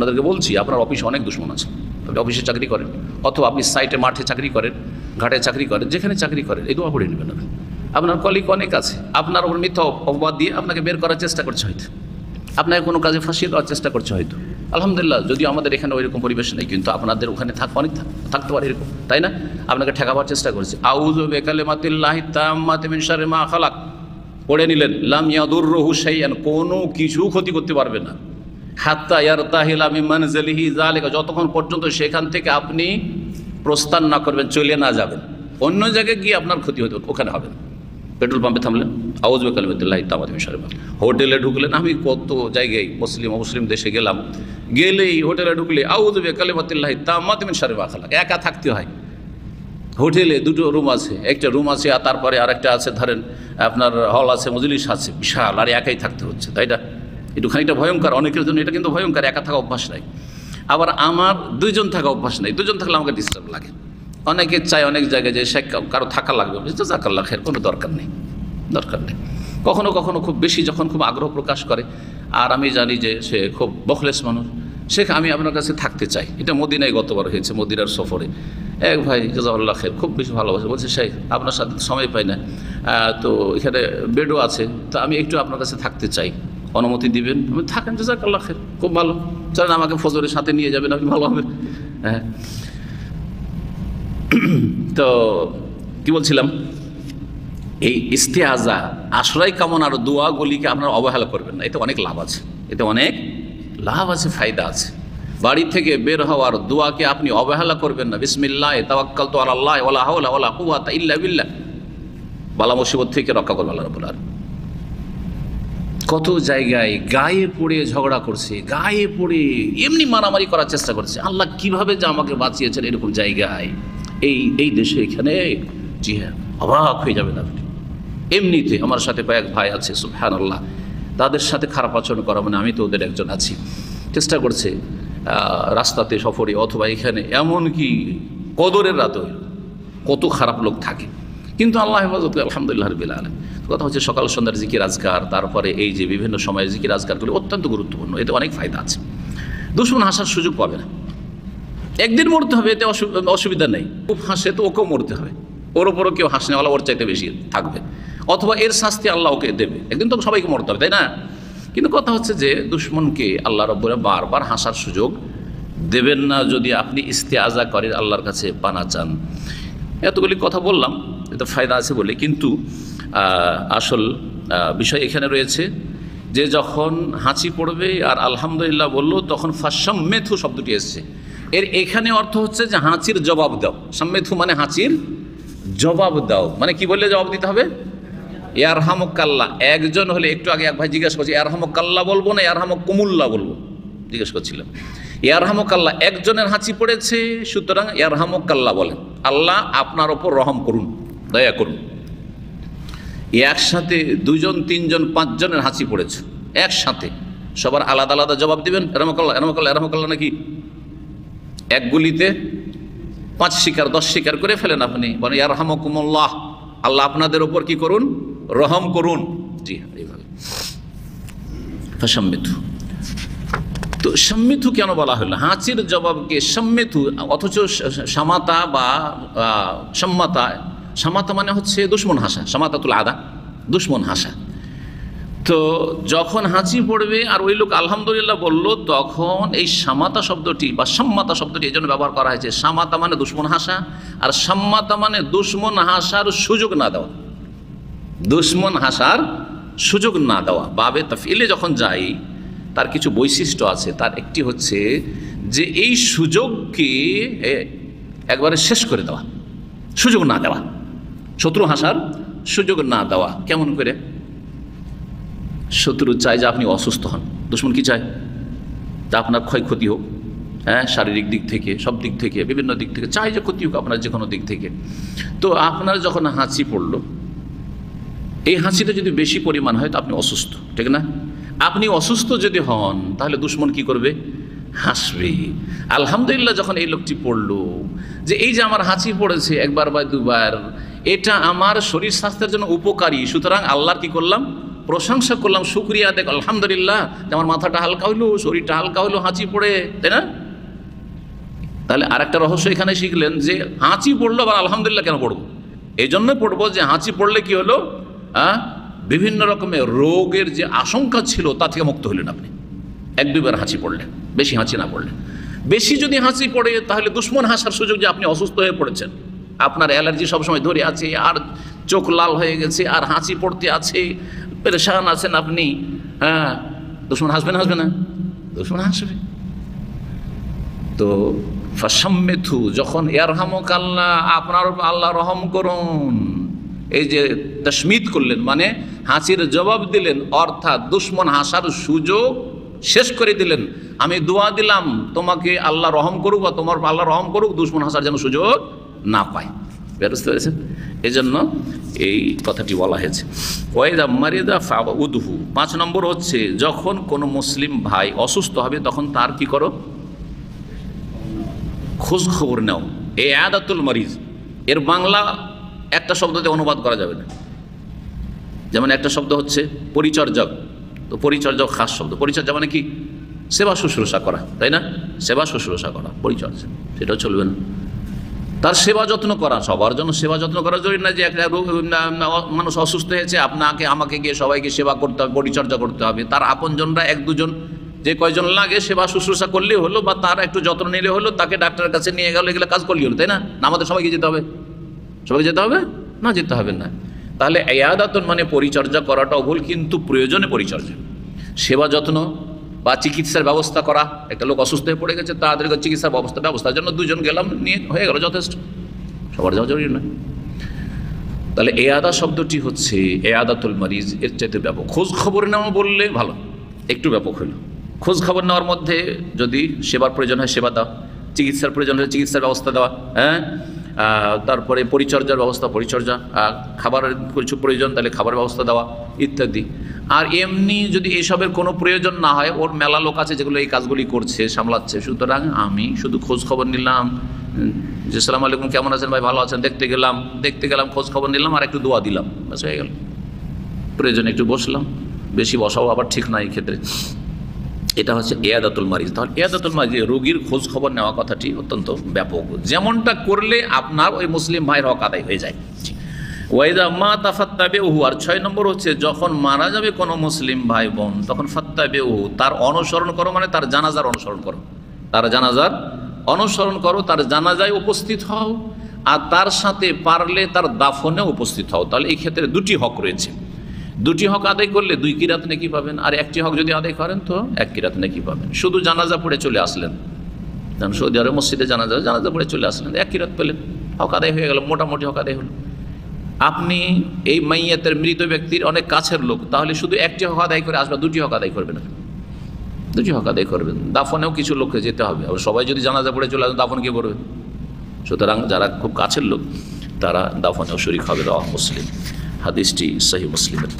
আপনাদেরকে বলছি, আপনার অফিসে অনেক দুশ্মন আছে। আপনি অফিসে চাকরি করেন, অথবা আপনি সাইটে মাঠে চাকরি করেন, ঘাটে চাকরি করেন, যেখানে চাকরি করেন, এই দোয়া পড়ে নেবেন না। আপনার কলিগ অনেক আছে, আপনার ওপর মিথ্যা অপবাদ দিয়ে আপনাকে বের করার চেষ্টা করছে, হয়তো আপনাকে কোনো কাজে ফাঁসিয়ে দেওয়ার চেষ্টা করছে হয়তো। আলহামদুলিল্লাহ, যদিও আমাদের এখানে ওইরকম পরিবেশ নেই, কিন্তু আপনাদের ওখানে অনেক থাকতে পারে এরকম, তাই না? আপনাকে ঠেকাবার চেষ্টা করছে। আউযু বিকালিমাতিল্লাহি তাম্মাতি মিন শাররি মা খালাক পড়ে নিলেন, লাম ইয়াদুররুহু শাইআন, কোনো কিছু ক্ষতি করতে পারবে না, হাত্তা ইয়ারতাহিলা মিন মানজিলিহি যালিকা, যতক্ষণ পর্যন্ত সেখান থেকে আপনি প্রস্থান না করবেন, চলে না যাবেন, অন্য জায়গায় গিয়ে আপনার ক্ষতি হতে ওখানে হবে না। পেট্রোল পাম্পে থামলেন, আউযু বিকালিমাতিল্লাহি তাম্মাতি মিন শাররি মা, হোটেলে ঢুকলেন, আমি কত জায়গায় মুসলিম দেশে গেলাম, গেলেই হোটেলে ঢুকলে আউযু বিকালিমাতিল্লাহি তাম্মাতি মিন শাররি মা খালাক, একা থাকতে হয়। হোটেলে দুটো রুম আছে, একটা রুম আছে আর তারপরে আরেকটা আছে, ধরেন আপনার হল আছে, মজলিস আছে, বিশাল, আর একাই থাকতে হচ্ছে, তাই না? একটু খানিকটা ভয়ঙ্কর অনেকের জন্য, এটা কিন্তু ভয়ঙ্কর, একা থাকা অভ্যাস নাই। আবার আমার দুইজন থাকা অভ্যাস নাই, দুজন থাকলে আমাকে ডিস্টার্ব লাগে। অনেকে চায় অনেক জায়গায় যে সে কারো থাকা লাগবে, বুঝতে জাকাল্লাহ খের, কোনো দরকার নেই। কখনো কখনো খুব বেশি যখন খুব আগ্রহ প্রকাশ করে, আর আমি জানি যে সে খুব বখলেস মানুষ, সে আমি আপনার কাছে থাকতে চাই। এটা মদিনায় গতবার হয়েছে, মদিনার সফরে এক ভাই জাযাকাল্লাহ খের খুব বেশি ভালোবাসে, বলছে শেখ আপনার সাথে সময় পাই না, তো এখানে বেডও আছে, তো আমি একটু আপনার কাছে থাকতে চাই, অনুমতি দিবেন? আমি থাকেন, জাযাকাল্লাহ খের, খুব ভালো, চলেন আমাকে ফজরের সাথে নিয়ে যাবেন, আপনি ভালো হবে। হ্যাঁ, তো কি বলছিলাম, এই ইস্তেআজা, আশ্রয় কামনার দোয়াগুলিকে আপনারা অবহেলা করবেন না, এতে অনেক লাভ আছে, এতে অনেক লাভ আছে, ফায়দা আছে। বাড়ি থেকে বের হওয়ার দোয়াকে আপনি অবহেলা করবেন না। বিসমিল্লাহ তাওয়াক্কালতু আলাল্লাহ ওয়ালা হাওলা ওয়ালা কুওয়াতা ইল্লা বিল্লাহ, বালা মুসিবত থেকে রক্ষা করবে আল্লাহ রাব্বুল আলামিন। কত জায়গায় গায়ে পড়ে ঝগড়া করছে, গায়ে পড়ে এমনি মারামারি করার চেষ্টা করছে, আল্লাহ কিভাবে যে আমাকে বাঁচিয়েছেন এরকম জায়গায়, এই দেশে এখানে, জি হ্যাঁ, অবাক হয়ে যাবেন আপনি। এমনিতে আমার সাথে কয়েক ভাই আছে, সুবহানাল্লাহ, তাদের সাথে খারাপ আচরণ করা মানে আমি তো ওদের একজন আছি, চেষ্টা করছে রাস্তাতে সফরে অথবা এখানে, এমনকি কদরের রাত হইল, কত খারাপ লোক থাকে, কিন্তু আল্লাহ হেফাজত, আলহামদুলিল্লাহ রাব্বিল আলামিন। কথা হচ্ছে সকাল সন্ধ্যার জিকির আজকার, তারপরে এই যে বিভিন্ন সময়ের জিকির আজকারগুলি অত্যন্ত গুরুত্বপূর্ণ, এতে অনেক ফায়দা আছে। দুশমন হাসার সুযোগ পাবে না, একদিন মরতে হবে, এতে অসুবিধা নেই। খুব হাসে তো ওকেও মরতে হবে, ওর ওপরও কেউ হাসনেওয়ালা ওর চাইতে বেশি থাকবে, অথবা এর শাস্তি আল্লাহ ওকে দেবে, একদিন তো সবাইকে মরতে হবে, তাই না? কিন্তু কথা হচ্ছে যে দুশমনকে আল্লাহ রাব্বুল আলামিন বারবার হাসার সুযোগ দেবেন না, যদি আপনি ইস্তেআজা করেন, আল্লাহর কাছে পানা চান। এতগুলি কথা বললাম, এটা ফায়দা আছে বলে, কিন্তু আসল বিষয় এখানে রয়েছে যে যখন হাঁচি পড়বে আর আলহামদুলিল্লাহ বললো, তখন ফাসাম্মেথু শব্দটি এসছে, এর এখানে অর্থ হচ্ছে যে হাঁচির জবাব দাও। সাম্মেথু মানে হাঁচির জবাব দাও, মানে কি বললে জবাব দিতে হবে? ইয়ারহামুকাল্লাহ। একজন হলে, একটু আগে এক ভাই জিজ্ঞেস করছে ইয়ারহামুকাল্লাহ বলবো না ইয়ারহামুকুমুল্লাহ বলবো, জিজ্ঞেস করছিলাম। ইয়ারহামুকাল্লাহ, একজনের হাঁচি পড়েছে, সুতরাং ইয়ারহামুকাল্লাহ বলেন, আল্লাহ আপনার ওপর রহম করুন, দয়া করুন। একসাথে দুজন, তিনজন, পাঁচজনের হাঁচি পড়েছে একসাথে, সবার আলাদা আলাদা জবাব দিবেন ইয়ারহামুকাল্লাহ ইয়ারহামুকাল্লাহ ইয়ারহামুকাল্লাহ, নাকি এক গুলিতে 5 শিকার 10 শিকার করে ফেলেন আপনি, মানে ইয়ারহামুকুমুল্লাহ, আল্লাহ আপনাদের ওপর কি করুন? রহম করুন। জি হ্যাঁ, এইভাবে ফাসাম্মিথু। তো সম্মিথু কেন বলা হলো? হাঁচির জবাবকে সম্মিথু, অথচ সামাতা বা সম্মাতা, সামাতা মানে হচ্ছে দুশ্মন হাসা, সামাতাতুল আদা, দুশ্মন হাসা। তো যখন হাঁচি পড়বে আর ওই লোক আলহামদুলিল্লাহ বলল, তখন এই সামাতা শব্দটি বা সম্মাতা শব্দটি এই জন্য ব্যবহার করা হয়েছে। সামাতা মানে দুশ্মন হাসা, আর সম্মাতা মানে দুশ্মন হাসার সুযোগ না দেওয়া, দুশ্মন হাসার সুযোগ না দেওয়া। বাবে তাফইলে যখন যাই, তার কিছু বৈশিষ্ট্য আছে, তার একটি হচ্ছে যে এই সুযোগকে একবারে শেষ করে দেওয়া, সুযোগ না দেওয়া, শত্রু হাসার সুযোগ না দেওয়া। কেমন করে? শত্রু চায় যে আপনি অসুস্থ হন, দুশ্মন কি চায়? তা আপনার ক্ষয়ক্ষতি হোক, হ্যাঁ, শারীরিক দিক থেকে, সব দিক থেকে, বিভিন্ন দিক থেকে চায় যে ক্ষতি হোক আপনার যে কোনো দিক থেকে। তো আপনার যখন হাঁচি পড়লো, এই হাঁচিটা যদি বেশি পরিমাণ হয় তো আপনি অসুস্থ, ঠিক না? আপনি অসুস্থ যদি হন, তাহলে দুশ্মন কি করবে? হাসবে। আলহামদুলিল্লাহ যখন এই লোকটি পড়লো যে এই যে আমার হাঁচি পড়েছে একবার বা দুবার, এটা আমার শরীর স্বাস্থ্যের জন্য উপকারী, সুতরাং আল্লাহর কি করলাম? প্রশংসা করলাম, শুকরিয়া দেখ, আলহামদুলিল্লাহ যে আমার মাথাটা হালকা হইলো, শরীরটা হালকা হইলো হাঁচি পড়ে, তাই না? তাহলে আরেকটা রহস্য এখানে শিখলেন যে হাঁচি পড়লো আবার আলহামদুলিল্লাহ কেন পড়বো? এই জন্য পড়বো যে হাঁচি পড়লে কি হলো, বিভিন্ন রকমের রোগের যে আশঙ্কা ছিল তা থেকে মুক্ত হলেন আপনি, এক দুইবার হাঁচি পড়লেন, বেশি হাঁচি না পড়লেন। বেশি যদি হাঁচি পড়ে তাহলে দুশ্মন হাসার সুযোগ, যে আপনি অসুস্থ হয়ে পড়েছেন, আপনার অ্যালার্জি সবসময় ধরে আছে, আর চোখ লাল হয়ে গেছে, আর হাঁচি পড়তে আছে, পেরেশান আছেন আপনি, দুশ্মন হাসবে না? হাসবে না? দুশ্মন হাসবে। তো ফাসাম্মেথু, যখন ইয়ারহামুক আল্লাহ, আপনার আল্লাহ রহম করুন, এই যে তাসমিত করলেন মানে হাসির জবাব দিলেন, অর্থাৎ দুশ্মন হাসার সুযোগ শেষ করে দিলেন। আমি দোয়া দিলাম তোমাকে আল্লাহ রহম করুক বা তোমার আল্লাহ রহম করুক, দুশ্মন হাসার যেন সুযোগ না পায়। বুঝতে পেরেছেন? এই জন্য এই কথাটি বলা হয়েছে। ওয়াইদা মারিদা ফাউদহু, 5 নম্বর হচ্ছে যখন কোনো মুসলিম ভাই অসুস্থ হবে তখন তার কি করো? খোঁজ খবর নাও। এই ইয়াদাতুল মারিজ এর বাংলা একটা শব্দতে অনুবাদ করা যাবে না। যেমন একটা শব্দ হচ্ছে পরিচর্যক, তো পরিচর্যক খাস শব্দ। পরিচর্যা মানে কি? সেবা শুশ্রূষা করা, তাই না? সেবা শুশ্রূষা করা পরিচর্যা, সেটাও চলবে না। তার সেবা যত্ন করা, সবার জন্য সেবা যত্ন করা জরুরি না যে একটা মানুষ অসুস্থ হয়েছে আপনাকে আমাকে গিয়ে সবাইকে সেবা করতে হবে, পরিচর্যা করতে হবে। তার আপনজনরা 1-2 জন যে কয়জন লাগে সেবা শুশ্রূষা করলে হলো, বা তার একটু যত্ন নিলে হলো, তাকে ডাক্তারের কাছে নিয়ে গেলে এগুলো কাজ করলে হলো, তাই না? আমাদের সবাইকে যেতে হবে? সবাইকে যেতে হবে না? যেতে হবে না। তাহলে ইয়াদাতুন মানে পরিচর্যা করাটাও ভুল, কিন্তু প্রয়োজনে পরিচর্যা, সেবা যত্ন বা চিকিৎসার ব্যবস্থা করা। একটা লোক অসুস্থ হয়ে পড়ে গেছে, তাদেরকে চিকিৎসার ব্যবস্থার জন্য 2 জন গেলাম, নিয়ে হয়ে গেল, যথেষ্ট। সবার যাওয়া জরুরি নয়। তাহলে ইয়াদা শব্দটি হচ্ছে ইয়াদাতুল মারিজ, এর চাইতে ব্যাপক। খোঁজ খবর নেওয়া বললে ভালো, একটু ব্যাপক হলো। খোঁজ খবর নেওয়ার মধ্যে যদি সেবার প্রয়োজন হয় সেবা দেওয়া, চিকিৎসার প্রয়োজন হলে চিকিৎসার ব্যবস্থা দেওয়া, তারপরে পরিচর্যার ব্যবস্থা, পরিচর্যা, খাবারের কিছু প্রয়োজন তাহলে খাবার ব্যবস্থা দেওয়া ইত্যাদি। আর এমনি যদি এসবের কোনো প্রয়োজন না হয়, ওর মেলা লোক আছে যেগুলো এই কাজগুলি করছে, সামলাচ্ছে, সুতরাং আমি শুধু খোঁজ খবর নিলাম যে সালাম আলাইকুম, কেমন আছেন ভাই, ভালো আছেন, দেখতে গেলাম খোঁজ খবর নিলাম আর একটু দোয়া দিলাম, ব্যাস হয়ে গেল। প্রয়োজনে একটু বসলাম, বেশি বসাও আবার ঠিক না এই ক্ষেত্রে। এটা হচ্ছে ইয়াদাতুল মারিজ। তাহলে ইয়াদাতুল মারিজ, রোগীর খোঁজ খবর নেওয়া কথাটি অত্যন্ত ব্যাপক। যেমনটা করলে আপনার ওই মুসলিম ভাইয়ের হক আদায় হয়ে যায়। ওয়াইদা মা তাফাত্তাবিউহু, আর 6 নম্বর হচ্ছে যখন মারা যাবে কোনো মুসলিম ভাই বোন তখন ফাত্তাবিউহু, তার অনুসরণ করো, মানে তার জানাজার অনুসরণ করো, তার জানাজার অনুসরণ করো, তার জানাজায় উপস্থিত হও, আর তার সাথে পারলে তার দাফনে উপস্থিত হও। তাহলে এই ক্ষেত্রে 2টি হক রয়েছে। 2টি হক আদায় করলে 2 কিরাত নেকি পাবেন, আর 1টি হক যদি আদায় করেন তো 1 কিরাত নেকি পাবেন। শুধু জানাজা পড়ে চলে আসলেন, যেমন সৌদি আরব মসজিদে জানাজা পড়ে চলে আসলেন, 1 কিরাত পেলেন, হক আদায় হয়ে গেল, মোটামুটি হক আদায় হলো। আপনি এই মাইয়াতের মৃত ব্যক্তির অনেক কাছের লোক, তাহলে শুধু 1টি হক আদায় করে আসবে, 2টি হক আদায় করবেন না, 2টি হক আদায় করবেন। দাফনেও কিছু লোককে যেতে হবে, আর সবাই যদি জানাজা পড়ে চলে আসেন দাফন কে করবে? সুতরাং যারা খুব কাছের লোক তারা দাফনেও শরীক হবে। রাওয়াহ মুসলিম, হাদিসটি সহিহ মুসলিমের।